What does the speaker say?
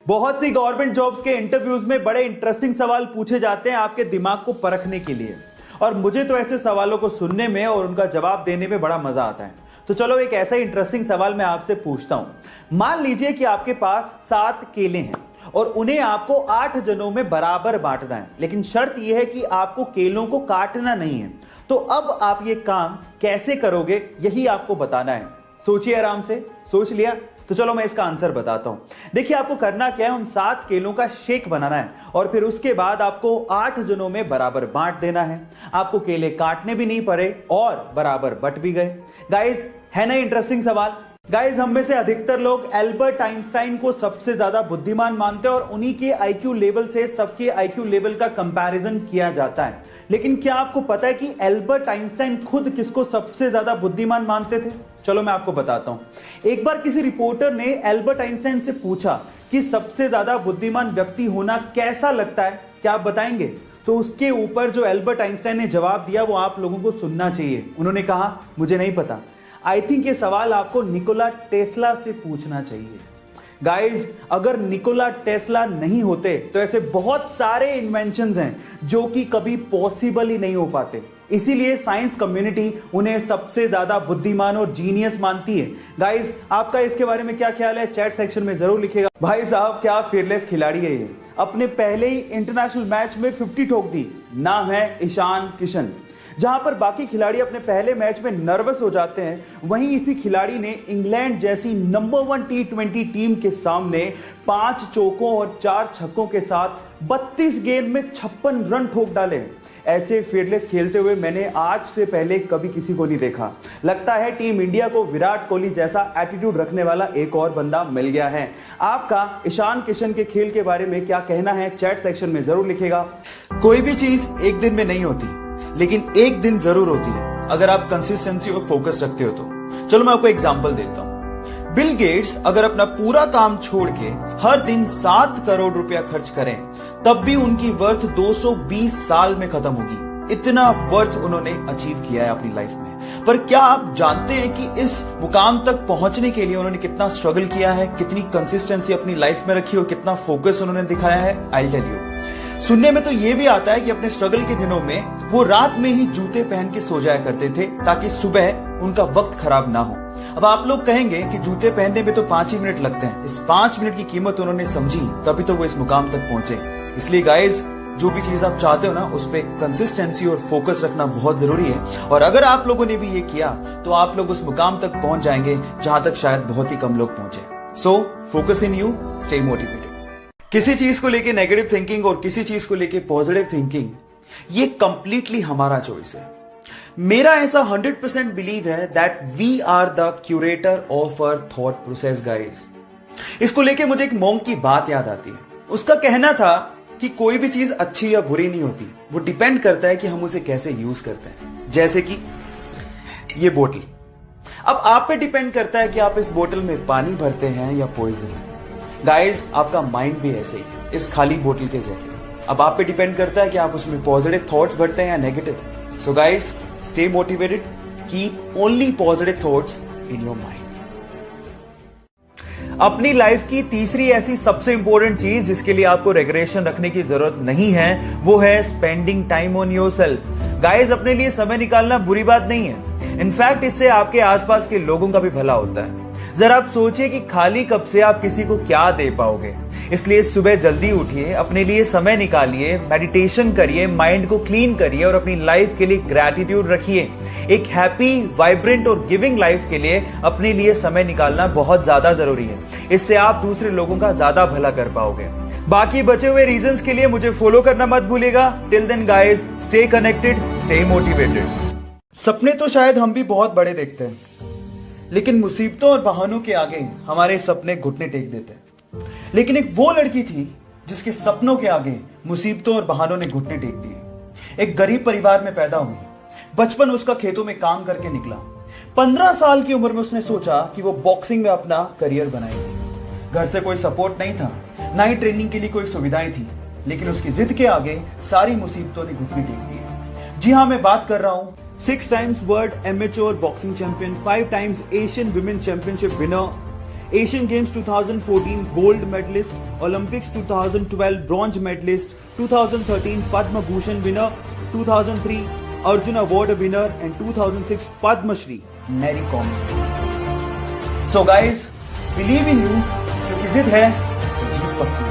बहुत सी government jobs के interviews में बड़े इंटरेस्टिंग सवाल पूछे जाते हैं आपके दिमाग को परखने के लिए। और मुझे तो ऐसे सवालों को सुनने में और उनका जवाब देने में बड़ा मजा आता है। तो चलो एक ऐसा इंटरेस्टिंग सवाल मैं आपसे पूछता हूं। मान लीजिए कि आपके पास 7 केले हैं और उन्हें आपको 8 जनों में बराबर बांटना है, लेकिन शर्त यह है कि आपको केलों को काटना नहीं है। तो अब आप ये काम कैसे करोगे, यही आपको बताना है। सोचिए आराम से। सोच लिया? तो चलो मैं इसका आंसर बताता हूं। देखिए, आपको करना क्या है, उन 7 केलों का शेक बनाना है और फिर उसके बाद आपको 8 जनों में बराबर बांट देना है। आपको केले काटने भी नहीं पड़े और बराबर बट भी गए। गाइस, है ना इंटरेस्टिंग सवाल? गाइस, हम में से अधिकतर लोग एल्बर्ट आइंस्टाइन को सबसे ज्यादा बुद्धिमान मानते हैं और उन्हीं के आईक्यू लेवल से सबके आईक्यू लेवल का कंपैरिजन किया जाता है। लेकिन क्या आपको पता है कि एल्बर्ट आइंस्टाइन खुद किसको सबसे ज्यादा बुद्धिमान मानते थे? चलो मैं आपको बताता हूं। एक बार किसी रिपोर्टर ने एल्बर्ट आइंस्टाइन से पूछा कि सबसे ज्यादा बुद्धिमान व्यक्ति होना कैसा लगता है, क्या आप बताएंगे? तो उसके ऊपर जो एल्बर्ट आइंस्टाइन ने जवाब दिया वो आप लोगों को सुनना चाहिए। उन्होंने कहा, मुझे नहीं पता, आई थिंक ये सवाल आपको निकोला टेस्ला से पूछना चाहिए। गाइज, अगर निकोला टेस्ला नहीं होते तो ऐसे बहुत सारे इन्वेंशंस हैं जो कि कभी पॉसिबल ही नहीं हो पाते। इसीलिए साइंस कम्युनिटी उन्हें सबसे ज्यादा बुद्धिमान और जीनियस मानती है। गाइज, आपका इसके बारे में क्या ख्याल है? चैट सेक्शन में जरूर लिखेगा। भाई साहब, क्या फीयरलेस खिलाड़ी है ये। अपने पहले ही इंटरनेशनल मैच में 50 ठोक दी। नाम है ईशान किशन। जहां पर बाकी खिलाड़ी अपने पहले मैच में नर्वस हो जाते हैं, वहीं इसी खिलाड़ी ने इंग्लैंड जैसी नंबर 1 T20 टीम के सामने 5 चौकों और 4 छक्कों के साथ 32 गेंद में 56 रन ठोक डाले। ऐसे फीयरलेस खेलते हुए मैंने आज से पहले कभी किसी को नहीं देखा। लगता है टीम इंडिया को विराट कोहली जैसा एटीट्यूड रखने वाला एक और बंदा मिल गया है। आपका ईशान किशन के खेल के बारे में क्या कहना है? चैट सेक्शन में जरूर लिखेगा। कोई भी चीज एक दिन में नहीं होती, लेकिन एक दिन जरूर होती है अगर आप कंसिस्टेंसी और फोकस रखते हो तो। चलो मैं आपको एग्जांपल देता हूं। बिल गेट्स अगर अपना पूरा काम छोड़ के हर दिन 7 करोड़ रुपया खर्च करें, तब भी उनकी वर्थ 220 साल में खत्म होगी। इतना वर्थ उन्होंने अचीव किया है अपनी लाइफ में। पर क्या आप जानते हैं कि इस मुकाम तक पहुंचने के लिए उन्होंने कितना स्ट्रगल किया है, कितनी कंसिस्टेंसी अपनी लाइफ में रखी और कितना फोकस उन्होंने दिखाया है? I will tell you. सुनने में तो यह भी आता है कि अपने स्ट्रगल के दिनों में वो रात में ही जूते पहन के सो जाया करते थे ताकि सुबह उनका वक्त खराब ना हो। अब आप लोग कहेंगे कि जूते पहनने में तो 5 ही मिनट लगते हैं। इस 5 मिनट की कीमत उन्होंने समझी, तभी तो वो इस मुकाम तक पहुंचे। इसलिए गाइज, जो भी चीज आप चाहते हो ना, उस पर कंसिस्टेंसी और फोकस रखना बहुत जरूरी है। और अगर आप लोगों ने भी ये किया तो आप लोग उस मुकाम तक पहुंच जाएंगे जहां तक शायद बहुत ही कम लोग पहुंचे। So focus in you, stay motivated. किसी चीज को लेके नेगेटिव थिंकिंग और किसी चीज को लेके पॉजिटिव थिंकिंग, ये कंप्लीटली हमारा चॉइस है। मेरा ऐसा 100% बिलीव है that we are the curator of our thought process guys. इसको लेके मुझे एक मॉन्क की बात याद आती है। उसका कहना था कि कोई भी चीज अच्छी या बुरी नहीं होती, वो डिपेंड करता है कि हम उसे कैसे यूज करते हैं। जैसे कि ये बोतल, अब आप पे डिपेंड करता है कि आप इस बोतल में पानी भरते हैं या पॉइजन। गाइस, आपका माइंड भी ऐसे ही है, इस खाली बोतल के जैसे। अब आप पे डिपेंड करता है कि आप उसमें पॉजिटिव थॉट्स भरते हैं या negative. So guys, stay motivated, keep only positive thoughts in your mind. अपनी लाइफ की तीसरी ऐसी सबसे इंपॉर्टेंट चीज जिसके लिए आपको रेगुलेशन रखने की जरूरत नहीं है, वो है spending time on yourself. Guys, अपने लिए समय निकालना बुरी बात नहीं है। इनफैक्ट इससे आपके आसपास के लोगों का भी भला होता है। जरा आप सोचिए कि खाली कप से आप किसी को क्या दे पाओगे। इसलिए सुबह जल्दी उठिए, अपने लिए समय निकालिए, मेडिटेशन करिए, माइंड को क्लीन करिए और अपनी लाइफ के लिए ग्रैटिट्यूड रखिए। एक हैप्पी, वाइब्रेंट और गिविंग लाइफ के लिए अपने लिए समय निकालना बहुत ज्यादा जरूरी है। इससे आप दूसरे लोगों का ज्यादा भला कर पाओगे। बाकी बचे हुए रीजंस के लिए मुझे फॉलो करना मत भूलिएगा। Till then guys, stay connected, stay motivated. सपने तो शायद हम भी बहुत बड़े देखते हैं, लेकिन मुसीबतों और बहानों के आगे हमारे सपने घुटने टेक देते हैं। लेकिन एक वो लड़की थी जिसके सपनों के आगे मुसीबतों और बहानों ने घुटने टेक दिए। एक गरीब परिवार में पैदा हुई। बचपन उसका खेतों में काम करके निकला। 15 साल की उम्र में उसने सोचा कि वो बॉक्सिंग में अपना करियर बनाएगी। घर से कोई सपोर्ट नहीं था, ना ही ट्रेनिंग के लिए कोई सुविधाएं थी, लेकिन उसकी जिद के आगे सारी मुसीबतों ने घुटने टेक दिए। जी हाँ, मैं बात कर रहा हूं 6 times world amateur boxing champion, 5 times Asian women championship winner, Asian games 2014 gold medallist, Olympics 2012 bronze medallist, 2013 Padma Bhushan winner, 2003 Arjuna award winner and 2006 Padmashri Mary Kom. So guys, believe in you, क्योंकि जिद है तो जीत पक्की।